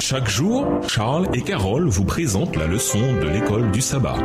Chaque jour, Charles et Carole vous présentent la leçon de l'école du sabbat.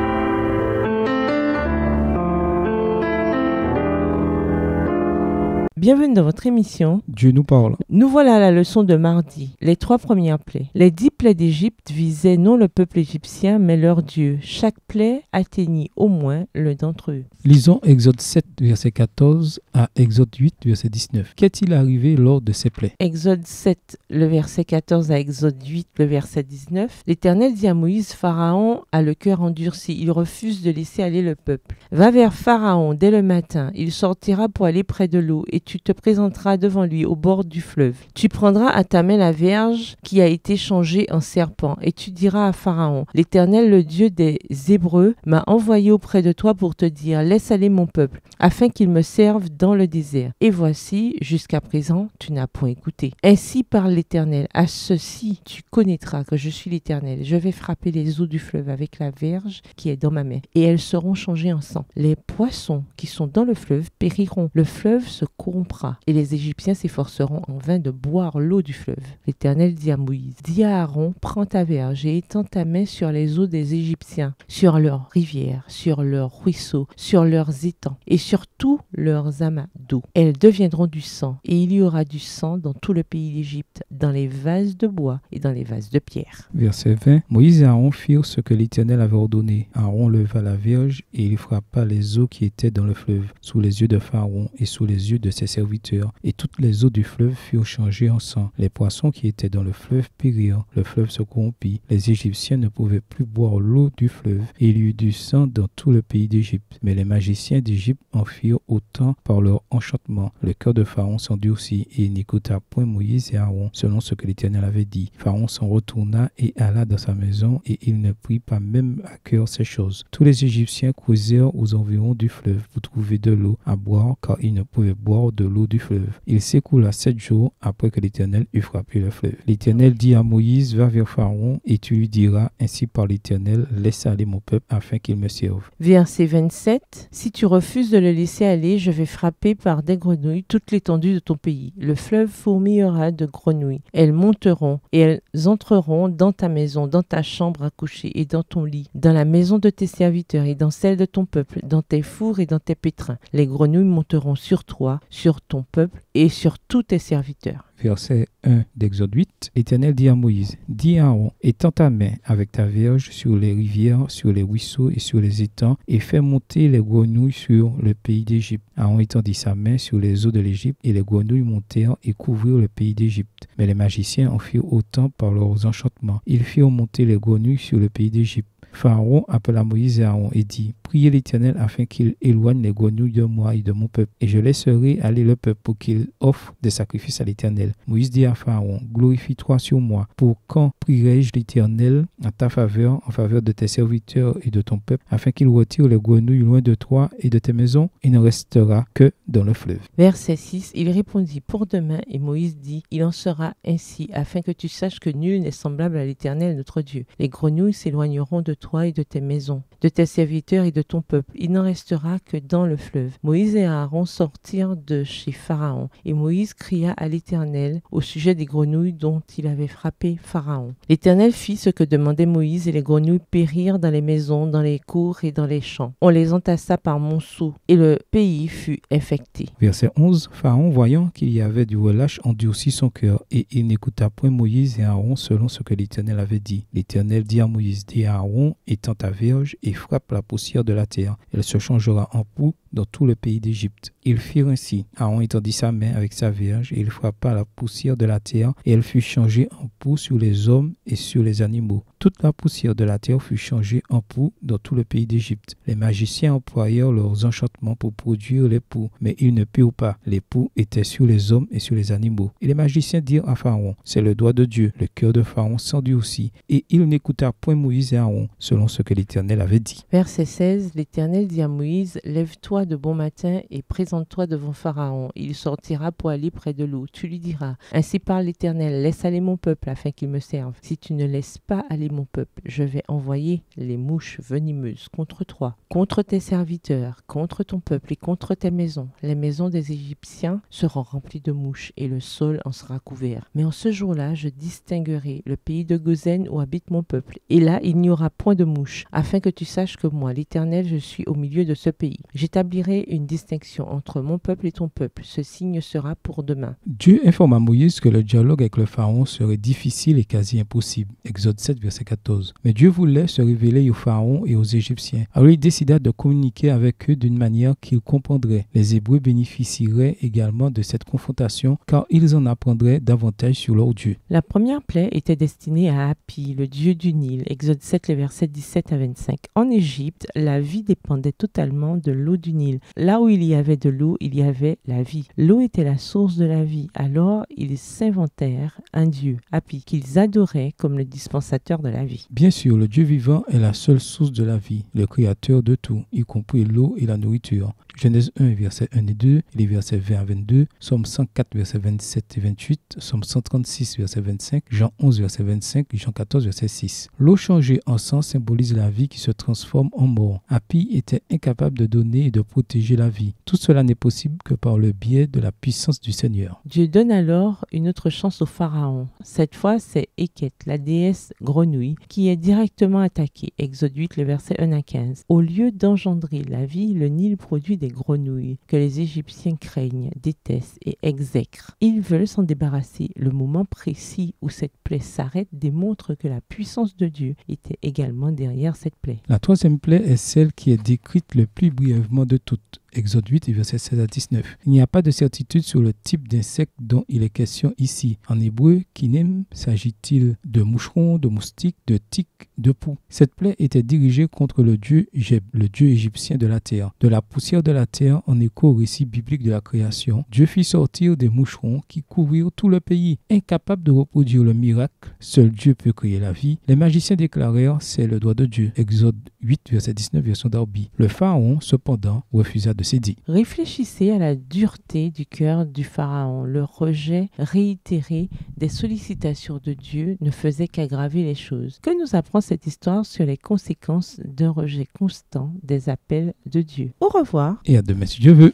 Bienvenue dans votre émission. Dieu nous parle. Nous voilà à la leçon de mardi, les 3 premières plaies. Les 10 plaies d'Égypte visaient non le peuple égyptien, mais leur Dieu. Chaque plaie atteignit au moins l'un d'entre eux. Lisons Exode 7, verset 14 à Exode 8, verset 19. Qu'est-il arrivé lors de ces plaies? Exode 7, le verset 14 à Exode 8, le verset 19. L'Éternel dit à Moïse, Pharaon a le cœur endurci, il refuse de laisser aller le peuple. Va vers Pharaon dès le matin, il sortira pour aller près de l'eau et tu te présenteras devant lui au bord du fleuve. Tu prendras à ta main la verge qui a été changée en serpent et tu diras à Pharaon, l'Éternel, le Dieu des Hébreux, m'a envoyé auprès de toi pour te dire, laisse aller mon peuple, afin qu'il me serve dans le désert. Et voici, jusqu'à présent, tu n'as point écouté. Ainsi parle l'Éternel, à ceci tu connaîtras que je suis l'Éternel. Je vais frapper les eaux du fleuve avec la verge qui est dans ma main, et elles seront changées en sang. Les poissons qui sont dans le fleuve périront. Le fleuve se corrompra, et les Égyptiens s'efforceront en vain de boire l'eau du fleuve. L'Éternel dit à Moïse, dis à Aaron, prends ta verge et étends ta main sur les eaux des Égyptiens, sur leurs rivières, sur leurs ruisseaux, sur leurs étangs et sur tous leurs amas d'eau. Elles deviendront du sang, et il y aura du sang dans tout le pays d'Égypte, dans les vases de bois et dans les vases de pierre. Verset 20. Moïse et Aaron firent ce que l'Éternel avait ordonné. Aaron leva la verge et il frappa les eaux qui étaient dans le fleuve, sous les yeux de Pharaon et sous les yeux de ses serviteurs, et toutes les eaux du fleuve furent changées en sang. Les poissons qui étaient dans le fleuve périrent, le fleuve se corrompit. Les Égyptiens ne pouvaient plus boire l'eau du fleuve, et il y eut du sang dans tout le pays d'Égypte. Mais les magiciens d'Égypte en firent autant par leur enchantement. Le cœur de Pharaon s'endurcit, et il n'écouta point Moïse et Aaron, selon ce que l'Éternel avait dit. Pharaon s'en retourna et alla dans sa maison, et il ne prit pas même à cœur ces choses. Tous les Égyptiens causèrent aux environs du fleuve pour trouver de l'eau à boire, car ils ne pouvaient boire de l'eau du fleuve. Il s'écoula 7 jours après que l'Éternel eut frappé le fleuve. L'Éternel dit à Moïse, va vers Pharaon et tu lui diras, ainsi par l'Éternel, laisse aller mon peuple afin qu'il me serve. Verset 27. Si tu refuses de le laisser aller, je vais frapper par des grenouilles toute l'étendue de ton pays. Le fleuve fourmillera de grenouilles. Elles monteront et elles entreront dans ta maison, dans ta chambre à coucher et dans ton lit, dans la maison de tes serviteurs et dans celle de ton peuple, dans tes fours et dans tes pétrins. Les grenouilles monteront sur toi, sur ton peuple et sur tous tes serviteurs. Verset 1 d'Exode 8, l'Éternel dit à Moïse, dis à Aaron, étends ta main avec ta verge sur les rivières, sur les ruisseaux et sur les étangs, et fais monter les grenouilles sur le pays d'Égypte. Aaron étendit sa main sur les eaux de l'Égypte, et les grenouilles montèrent et couvrirent le pays d'Égypte. Mais les magiciens en firent autant par leurs enchantements. Ils firent monter les grenouilles sur le pays d'Égypte. Pharaon appela Moïse et Aaron et dit, priez l'Éternel afin qu'il éloigne les grenouilles de moi et de mon peuple, et je laisserai aller le peuple pour qu'il offre des sacrifices à l'Éternel. Moïse dit à Pharaon, glorifie-toi sur moi. Pour quand prierai-je l'Éternel en ta faveur, en faveur de tes serviteurs et de ton peuple, afin qu'il retire les grenouilles loin de toi et de tes maisons? Il ne restera que dans le fleuve. Verset 6, il répondit, pour demain, et Moïse dit, il en sera ainsi, afin que tu saches que nul n'est semblable à l'Éternel notre Dieu. Les grenouilles s'éloigneront de toi et de tes maisons, de tes serviteurs et de ton peuple. Il n'en restera que dans le fleuve. Moïse et Aaron sortirent de chez Pharaon, et Moïse cria à l'Éternel au sujet des grenouilles dont il avait frappé Pharaon. L'Éternel fit ce que demandait Moïse, et les grenouilles périrent dans les maisons, dans les cours et dans les champs. On les entassa par monceaux, et le pays fut infecté. Verset 11, Pharaon, voyant qu'il y avait du relâche, endurcit son cœur, et il n'écouta point Moïse et Aaron selon ce que l'Éternel avait dit. L'Éternel dit à Moïse, dis à Aaron, étends ta verge et frappe la poussière de la terre. Elle se changera en poux dans tout le pays d'Égypte. Ils firent ainsi. Aaron étendit sa main avec sa verge et il frappa la poussière de la terre et elle fut changée en poux sur les hommes et sur les animaux. Toute la poussière de la terre fut changée en poux dans tout le pays d'Égypte. Les magiciens employèrent leurs enchantements pour produire les poux, mais ils ne purent pas. Les poux étaient sur les hommes et sur les animaux. Et les magiciens dirent à Pharaon, c'est le doigt de Dieu. Le cœur de Pharaon s'endurcit et il n'écouta point Moïse et Aaron, selon ce que l'Éternel avait dit. Verset 16, l'Éternel dit à Moïse, lève-toi lève-toi de bon matin et présente-toi devant Pharaon. Il sortira pour aller près de l'eau. Tu lui diras, ainsi parle l'Éternel, laisse aller mon peuple afin qu'il me serve. Si tu ne laisses pas aller mon peuple, je vais envoyer les mouches venimeuses contre toi, contre tes serviteurs, contre ton peuple et contre tes maisons. Les maisons des Égyptiens seront remplies de mouches et le sol en sera couvert. Mais en ce jour-là, je distinguerai le pays de Gozen où habite mon peuple. Et là, il n'y aura point de mouches, afin que tu saches que moi, l'Éternel, je suis au milieu de ce pays. J'établirai une distinction entre mon peuple et ton peuple. Ce signe sera pour demain. Dieu informe à Moïse que le dialogue avec le pharaon serait difficile et quasi impossible. Exode 7, verset 14. Mais Dieu voulait se révéler au pharaon et aux Égyptiens. Alors il décida de communiquer avec eux d'une manière qu'ils comprendraient. Les Hébreux bénéficieraient également de cette confrontation car ils en apprendraient davantage sur leur Dieu. La première plaie était destinée à Hapi, le dieu du Nil. Exode 7, les versets 17 à 25. En Égypte, la vie dépendait totalement de l'eau du Nil. Là où il y avait de l'eau, il y avait la vie. L'eau était la source de la vie. Alors, ils s'inventèrent un dieu, Hapi, qu'ils adoraient comme le dispensateur de la vie. Bien sûr, le Dieu vivant est la seule source de la vie, le créateur de tout, y compris l'eau et la nourriture. Genèse 1, versets 1 et 2, les versets 20 à 22, Psaume 104, versets 27 et 28, Psaume 136, verset 25, Jean 11, verset 25, Jean 14, verset 6. L'eau changée en sang symbolise la vie qui se transforme en mort. Hapi était incapable de donner et de protéger la vie. Tout cela n'est possible que par le biais de la puissance du Seigneur. Dieu donne alors une autre chance au pharaon. Cette fois, c'est Eket, la déesse grenouille, qui est directement attaquée. Exode 8, le verset 1 à 15. Au lieu d'engendrer la vie, le Nil produit des grenouilles que les Égyptiens craignent, détestent et exècrent. Ils veulent s'en débarrasser. Le moment précis où cette plaie s'arrête démontre que la puissance de Dieu était également derrière cette plaie. La troisième plaie est celle qui est décrite le plus brièvement de toutes. Exode 8, versets 16 à 19. Il n'y a pas de certitude sur le type d'insecte dont il est question ici. En hébreu, kinem, s'agit-il de moucherons, de moustiques, de tiques, de poux. Cette plaie était dirigée contre le dieu Geb, le dieu égyptien de la terre. De la poussière de la terre, en écho au récit biblique de la création, Dieu fit sortir des moucherons qui couvrirent tout le pays. Incapables de reproduire le miracle, seul Dieu peut créer la vie. Les magiciens déclarèrent, c'est le doigt de Dieu. Exode 8, verset 19, version Darby. Le pharaon, cependant, refusa de céder. Réfléchissez à la dureté du cœur du pharaon. Le rejet réitéré des sollicitations de Dieu ne faisait qu'aggraver les choses. Que nous apprend cette histoire sur les conséquences d'un rejet constant des appels de Dieu? Au revoir. Et à demain si Dieu veut.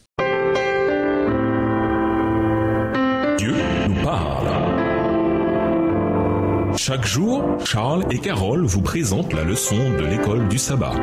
Dieu nous parle. Chaque jour, Charles et Carole vous présentent la leçon de l'école du sabbat.